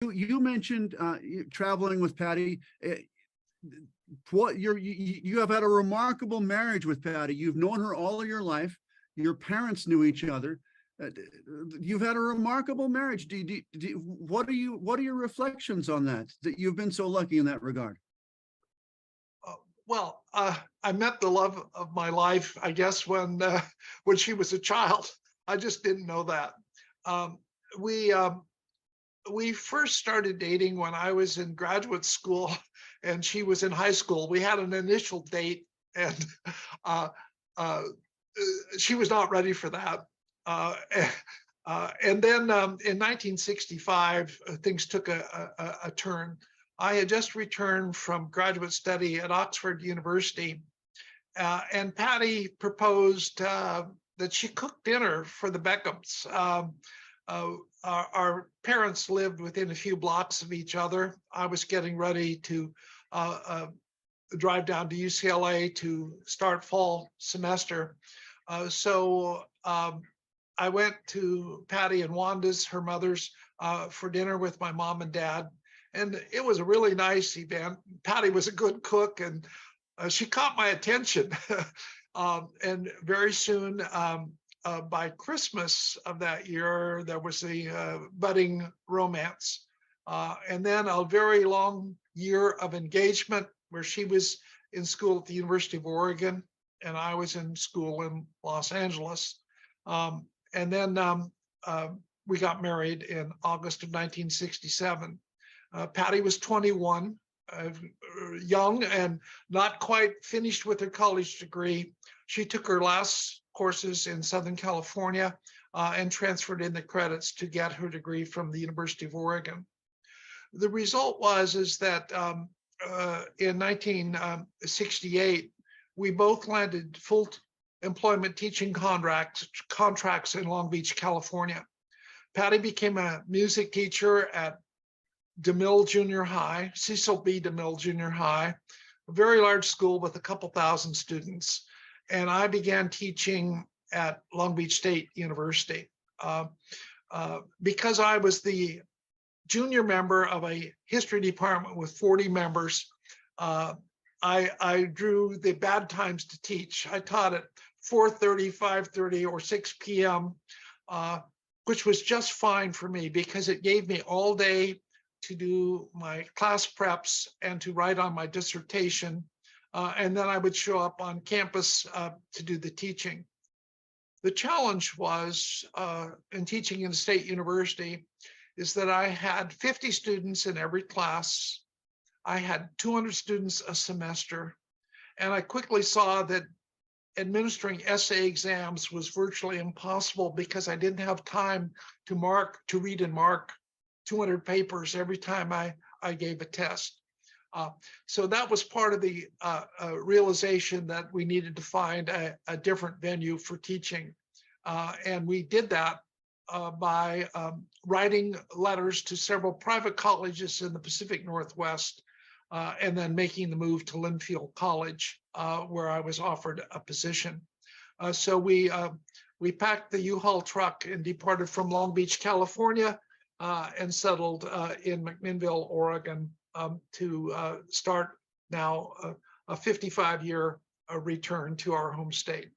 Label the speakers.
Speaker 1: You mentioned traveling with Patti. What you have had a remarkable marriage with Patti. You've known her all of your life. Your parents knew each other. You've had a remarkable marriage. What are your reflections on that? That you've been so lucky in that regard.
Speaker 2: Well, I met the love of my life, I guess, when she was a child. I just didn't know that. We first started dating when I was in graduate school and she was in high school. We had an initial date, and she was not ready for that. And then in 1965, things took a turn. I had just returned from graduate study at Oxford University, and Patti proposed that she cook dinner for the Beckhams. Our parents lived within a few blocks of each other. I was getting ready to drive down to UCLA to start fall semester. So I went to Patti and Wanda's, her mother's, for dinner with my mom and dad. And it was a really nice event. Patti was a good cook, and she caught my attention. And very soon, by Christmas of that year, there was a budding romance. And then a very long year of engagement where she was in school at the University of Oregon, and I was in school in Los Angeles. And then we got married in August of 1967. Patti was 21, young and not quite finished with her college degree. She took her last courses in Southern California and transferred in the credits to get her degree from the University of Oregon. The result was that in 1968, we both landed full employment teaching contracts in Long Beach, California. Patti became a music teacher at DeMille Junior High, Cecil B. DeMille Junior High, a very large school with a couple thousand students. And I began teaching at Long Beach State University. Because I was the junior member of a history department with 40 members, I drew the bad times to teach. I taught at 4:30, 5:30, or 6 p.m., which was just fine for me because it gave me all day to do my class preps and to write on my dissertation. And then I would show up on campus to do the teaching. The challenge was in teaching in a state university is that I had 50 students in every class. I had 200 students a semester. And I quickly saw that administering essay exams was virtually impossible because I didn't have time to read and mark 200 papers every time I gave a test. So that was part of the realization that we needed to find a different venue for teaching. And we did that by writing letters to several private colleges in the Pacific Northwest, and then making the move to Linfield College, where I was offered a position. So we packed the U-Haul truck and departed from Long Beach, California, and settled in McMinnville, Oregon, to start now a 55-year return to our home state.